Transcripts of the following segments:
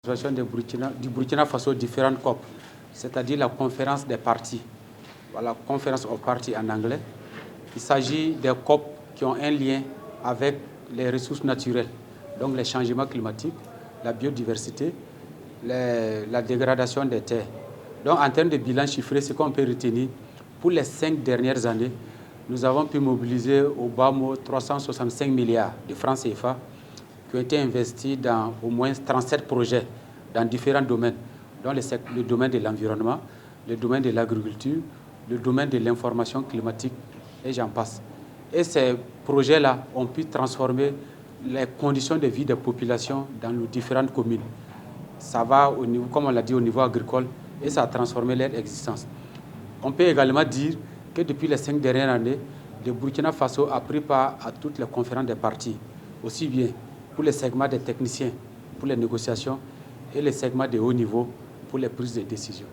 Du Burkina Faso différentes COP, c'est-à-dire la conférence des partis, voilà, Conference of Parties en anglais. Il s'agit des COP qui ont un lien avec les ressources naturelles, donc les changements climatiques, la biodiversité, la dégradation des terres. Donc en termes de bilan chiffré, ce qu'on peut retenir, pour les 5 dernières années, nous avons pu mobiliser au bas mot 365 milliards de francs CFA qui ont été investis dans au moins 37 projets dans différents domaines, dont le domaine de l'environnement, le domaine de l'agriculture, le domaine de l'information climatique, et j'en passe. Et ces projets-là ont pu transformer les conditions de vie des populations dans nos différentes communes. Ça va, au niveau, comme on l'a dit, au niveau agricole, et ça a transformé leur existence. On peut également dire que depuis les 5 dernières années, le Burkina Faso a pris part à toutes les conférences des partis, aussi bien pour les segments des techniciens, pour les négociations, et les segments de haut niveau pour les prises de décision.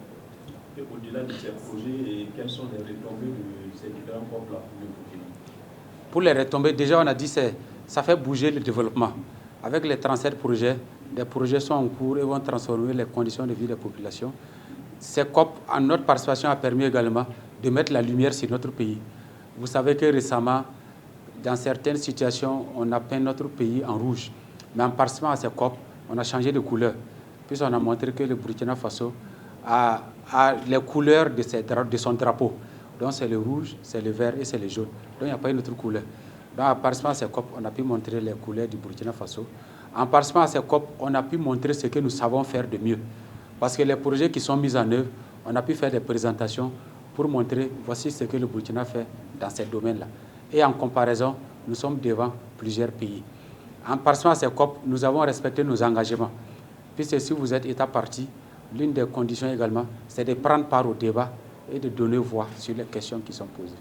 Et au-delà de ces projets, quelles sont les retombées de ces différents COP-là pour le Burkina? Pour les retombées, déjà on a dit que ça fait bouger le développement. Avec les 37 projets, des projets sont en cours et vont transformer les conditions de vie des populations. Ces COP, en notre participation, a permis également de mettre la lumière sur notre pays. Vous savez que récemment, dans certaines situations, on a peint notre pays en rouge. Mais en participant à ces COP, on a changé de couleur. Puis on a montré que le Burkina Faso a les couleurs de son drapeau. Donc c'est le rouge, c'est le vert et c'est le jaune. Donc il n'y a pas une autre couleur. Donc en participant à ces COP, on a pu montrer les couleurs du Burkina Faso. En participant à ces COP, on a pu montrer ce que nous savons faire de mieux. Parce que les projets qui sont mis en œuvre, on a pu faire des présentations pour montrer voici ce que le Burkina fait dans ces domaines-là. Et en comparaison, nous sommes devant plusieurs pays. En participant à ces COP, nous avons respecté nos engagements. Puisque si vous êtes État parti, l'une des conditions également, c'est de prendre part au débat et de donner voix sur les questions qui sont posées.